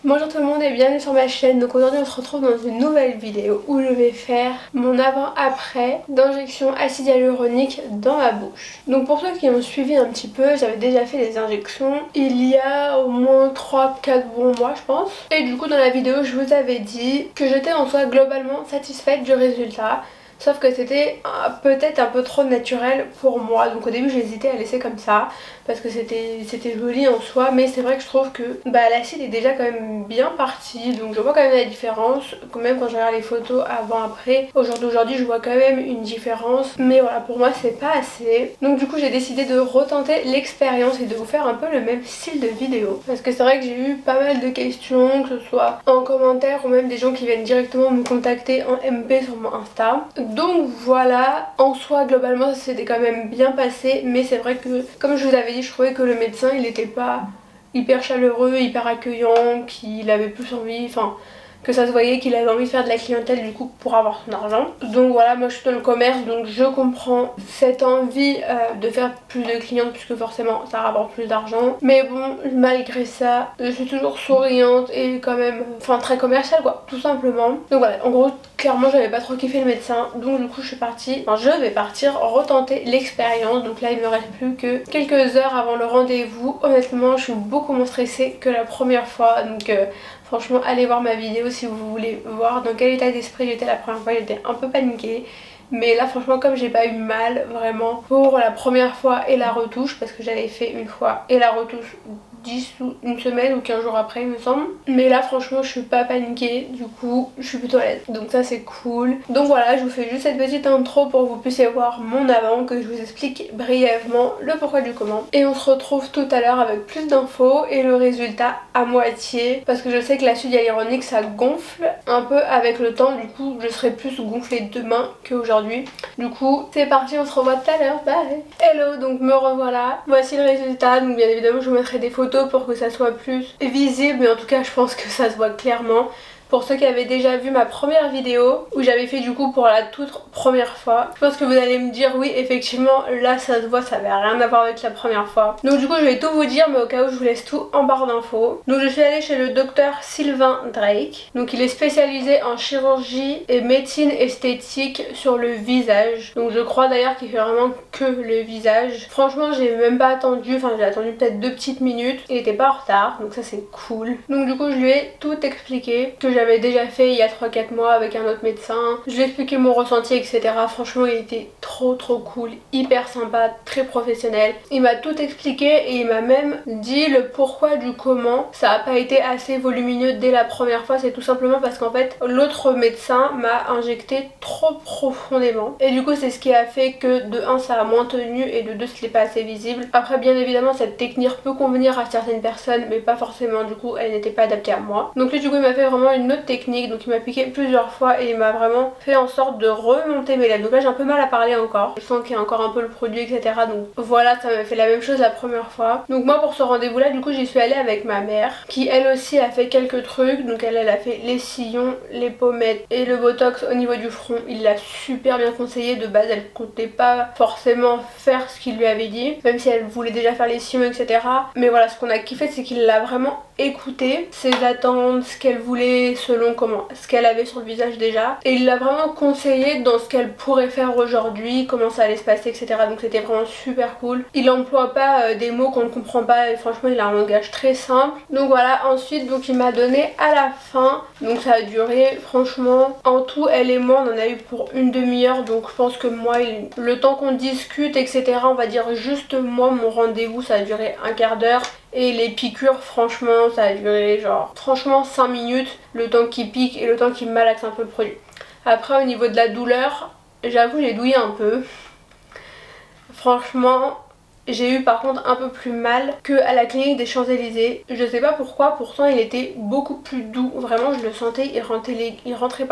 Bonjour tout le monde et bienvenue sur ma chaîne. Donc aujourd'hui on se retrouve dans une nouvelle vidéo où je vais faire mon avant-après d'injection acide hyaluronique dans ma bouche. Donc pour ceux qui ont suivi un petit peu, j'avais déjà fait des injections il y a au moins 3-4 bons mois je pense. Et du coup dans la vidéo je vous avais dit que j'étais en soi globalement satisfaite du résultat. Sauf que c'était peut-être un peu trop naturel pour moi. Donc au début j'hésitais à laisser comme ça parce que c'était joli en soi. Mais c'est vrai que je trouve que l'acide est déjà quand même bien parti. Donc je vois quand même la différence. Même quand je regarde les photos avant après, au jour d'aujourd'hui je vois quand même une différence. Mais voilà, pour moi c'est pas assez. Donc du coup j'ai décidé de retenter l'expérience et de vous faire un peu le même style de vidéo. Parce que c'est vrai que j'ai eu pas mal de questions, que ce soit en commentaire ou même des gens qui viennent directement me contacter en MP sur mon Insta. Donc voilà, en soi globalement ça s'était quand même bien passé, mais c'est vrai que comme je vous avais dit, je trouvais que le médecin il était pas hyper chaleureux, hyper accueillant, qu'il avait plus envie, que ça se voyait qu'il avait envie de faire de la clientèle du coup pour avoir son argent. Donc voilà, moi je suis dans le commerce donc je comprends cette envie de faire plus de clients puisque forcément ça rapporte plus d'argent. Mais bon, malgré ça, je suis toujours souriante et quand même, très commerciale quoi, tout simplement. Donc voilà, en gros clairement j'avais pas trop kiffé le médecin donc du coup je vais partir retenter l'expérience. Donc là il me reste plus que quelques heures avant le rendez-vous. Honnêtement je suis beaucoup moins stressée que la première fois donc franchement allez voir ma vidéo si vous voulez voir dans quel état d'esprit j'étais la première fois. J'étais un peu paniquée. Mais là franchement comme j'ai pas eu mal vraiment pour la première fois et la retouche, parce que j'avais fait une fois et la retouche 10 ou une semaine ou 15 jours après il me semble. Mais là franchement je suis pas paniquée, du coup je suis plutôt à l'aise. Donc ça c'est cool. Donc voilà, je vous fais juste cette petite intro pour que vous puissiez voir mon avant, que je vous explique brièvement le pourquoi du comment. Et on se retrouve tout à l'heure avec plus d'infos et le résultat à moitié. Parce que je sais que l'acide hyaluronique ça gonfle un peu avec le temps, du coup je serai plus gonflée demain qu'aujourd'hui. Du coup c'est parti, on se revoit tout à l'heure, bye. Hello, donc me revoilà. Voici le résultat, donc bien évidemment je vous mettrai des photos pour que ça soit plus visible, mais en tout cas je pense que ça se voit clairement. Pour ceux qui avaient déjà vu ma première vidéo où j'avais fait du coup pour la toute première fois, je pense que vous allez me dire oui effectivement là ça se voit, ça avait rien à voir avec la première fois. Donc du coup je vais tout vous dire, mais au cas où je vous laisse tout en barre d'infos. Donc je suis allée chez le docteur Sylvain Drake. Donc il est spécialisé en chirurgie et médecine esthétique sur le visage. Donc je crois d'ailleurs qu'il fait vraiment que le visage. Franchement j'ai même pas attendu, j'ai attendu peut-être 2 petites minutes. Il était pas en retard donc ça c'est cool. Donc du coup je lui ai tout expliqué que j'avais déjà fait il y a 3-4 mois avec un autre médecin. Je lui ai expliqué mon ressenti etc. Franchement il était trop cool, hyper sympa, très professionnel. Il m'a tout expliqué et il m'a même dit le pourquoi du comment ça a pas été assez volumineux dès la première fois. C'est tout simplement parce qu'en fait l'autre médecin m'a injecté trop profondément et du coup c'est ce qui a fait que de 1 ça a moins tenu et de 2 c'était pas assez visible. Après bien évidemment cette technique peut convenir à certaines personnes mais pas forcément, du coup elle n'était pas adaptée à moi. Donc lui du coup il m'a fait vraiment une autre technique, donc il m'a piqué plusieurs fois et il m'a vraiment fait en sorte de remonter mes lèvres. Donc là j'ai un peu mal à parler encore, je sens qu'il y a encore un peu le produit etc. Donc voilà, ça m'a fait la même chose la première fois. Donc moi pour ce rendez-vous là du coup j'y suis allée avec ma mère qui elle aussi a fait quelques trucs. Donc elle a fait les sillons, les pommettes et le botox au niveau du front. Il l'a super bien conseillé, de base elle comptait pas forcément faire ce qu'il lui avait dit, même si elle voulait déjà faire les sillons etc. Mais voilà, ce qu'on a kiffé c'est qu'il l'a vraiment écouté, ses attentes, ce qu'elle voulait selon ce qu'elle avait sur le visage déjà, et il l'a vraiment conseillé dans ce qu'elle pourrait faire aujourd'hui, comment ça allait se passer etc. Donc c'était vraiment super cool. Il emploie pas des mots qu'on ne comprend pas et franchement il a un langage très simple. Donc voilà, ensuite donc il m'a donné à la fin, donc ça a duré franchement en tout elle et moi on en a eu pour une demi-heure. Donc je pense que moi le temps qu'on discute etc, on va dire juste moi mon rendez-vous ça a duré un quart d'heure. Et les piqûres franchement ça a duré genre franchement 5 minutes, le temps qu'il pique et le temps qu'il malaxe un peu le produit. Après au niveau de la douleur, j'avoue j'ai douillé un peu. Franchement j'ai eu par contre un peu plus mal qu'à la clinique des Champs-Élysées. Je sais pas pourquoi, pourtant il était beaucoup plus doux. Vraiment je le sentais, il rentrait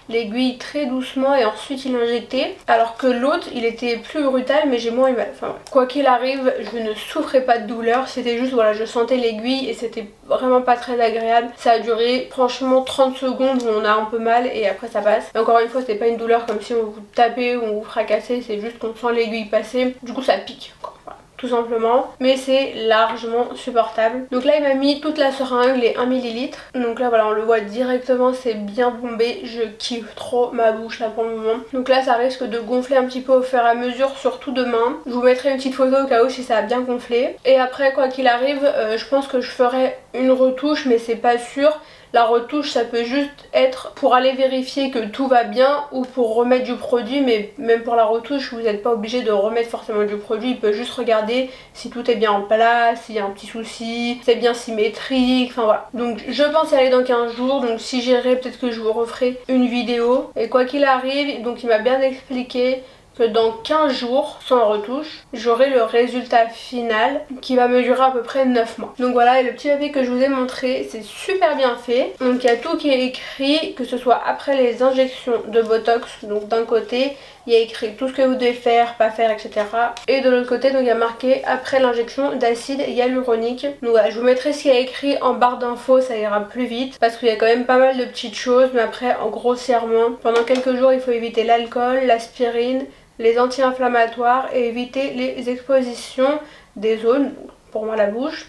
l'aiguille très doucement et ensuite il injectait. Alors que l'autre il était plus brutal mais j'ai moins eu mal. Quoi qu'il arrive, je ne souffrais pas de douleur. C'était juste voilà, je sentais l'aiguille et c'était vraiment pas très agréable. Ça a duré franchement 30 secondes où on a un peu mal et après ça passe. Et encore une fois c'est pas une douleur comme si on vous tapait ou on vous fracassait, c'est juste qu'on sent l'aiguille passer. Du coup ça pique quoi. tout simplement, mais c'est largement supportable. Donc là il m'a mis toute la seringue, les 1 ml. Donc là voilà, on le voit directement, c'est bien bombé. Je kiffe trop ma bouche là pour le moment. Donc là ça risque de gonfler un petit peu au fur et à mesure, surtout demain. Je vous mettrai une petite photo au cas où si ça a bien gonflé. Et après quoi qu'il arrive, je pense que je ferai une retouche, mais c'est pas sûr. La retouche ça peut juste être pour aller vérifier que tout va bien ou pour remettre du produit, mais même pour la retouche vous n'êtes pas obligé de remettre forcément du produit, il peut juste regarder si tout est bien en place, s'il y a un petit souci, c'est bien symétrique, enfin voilà. Donc je pense y aller dans 15 jours, donc si j'irai peut-être que je vous referai une vidéo. Et quoi qu'il arrive, donc il m'a bien expliqué que dans 15 jours, sans retouche, j'aurai le résultat final qui va me durer à peu près 9 mois. Donc voilà, et le petit papier que je vous ai montré, c'est super bien fait. Donc il y a tout qui est écrit, que ce soit après les injections de Botox, donc d'un côté, il y a écrit tout ce que vous devez faire, pas faire, etc. Et de l'autre côté, donc il y a marqué après l'injection d'acide hyaluronique. Donc voilà, je vous mettrai ce qu'il y a écrit en barre d'infos, ça ira plus vite. Parce qu'il y a quand même pas mal de petites choses, mais après, grossièrement, pendant quelques jours, il faut éviter l'alcool, l'aspirine, les anti-inflammatoires et éviter les expositions des zones, pour moi la bouche,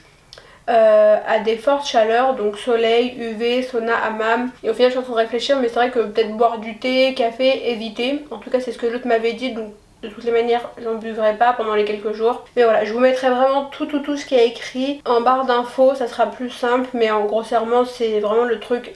à des fortes chaleurs, donc soleil, UV, sauna, hammam. Et au final je suis en train de réfléchir, mais c'est vrai que peut-être boire du thé, café, éviter. En tout cas c'est ce que l'autre m'avait dit, donc de toutes les manières j'en buvrai pas pendant les quelques jours. Mais voilà, je vous mettrai vraiment tout ce qui est écrit en barre d'infos, ça sera plus simple. Mais en grossièrement c'est vraiment le truc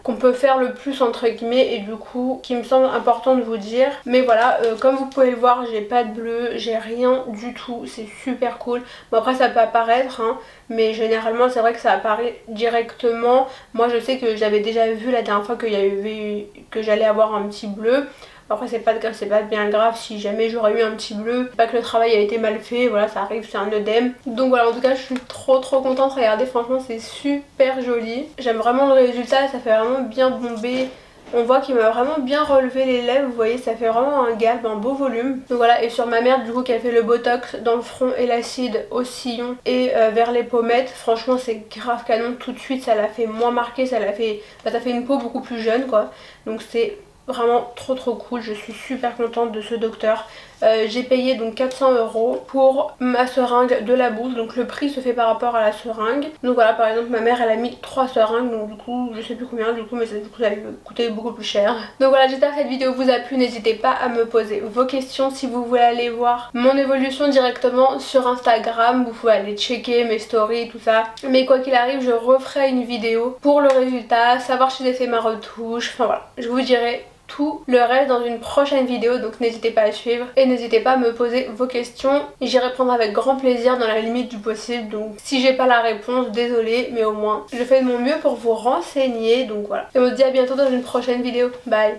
qu'on peut faire le plus entre guillemets, et du coup qui me semble important de vous dire. Mais voilà, comme vous pouvez le voir, j'ai pas de bleu, j'ai rien du tout, c'est super cool. Bon après ça peut apparaître hein, mais généralement c'est vrai que ça apparaît directement. Moi je sais que j'avais déjà vu la dernière fois qu'il y avait que j'allais avoir un petit bleu. Après c'est pas bien grave si jamais j'aurais eu un petit bleu, pas que le travail a été mal fait, voilà ça arrive, c'est un œdème. Donc voilà, en tout cas je suis trop contente, regardez franchement c'est super joli. J'aime vraiment le résultat, ça fait vraiment bien bomber. On voit qu'il m'a vraiment bien relevé les lèvres, vous voyez ça fait vraiment un galbe, un beau volume. Donc voilà, et sur ma mère du coup qui a fait le botox dans le front et l'acide au sillon et vers les pommettes, franchement c'est grave canon, tout de suite ça l'a fait moins marqué, ça fait une peau beaucoup plus jeune quoi. Donc c'est vraiment trop cool, je suis super contente de ce docteur. J'ai payé donc 400 € pour ma seringue de la bouche, donc le prix se fait par rapport à la seringue. Donc voilà, par exemple ma mère elle a mis 3 seringues, donc du coup je sais plus combien du coup, mais ça allait coûter beaucoup plus cher. Donc voilà, j'espère que cette vidéo vous a plu, n'hésitez pas à me poser vos questions. Si vous voulez aller voir mon évolution directement sur Instagram, vous pouvez aller checker mes stories, tout ça. Mais quoi qu'il arrive, je referai une vidéo pour le résultat, savoir si j'ai fait ma retouche, enfin voilà, je vous dirai tout le reste dans une prochaine vidéo, donc n'hésitez pas à suivre et n'hésitez pas à me poser vos questions, j'y répondrai avec grand plaisir dans la limite du possible. Donc si j'ai pas la réponse, désolée, mais au moins je fais de mon mieux pour vous renseigner. Donc voilà, et on se dit à bientôt dans une prochaine vidéo, bye.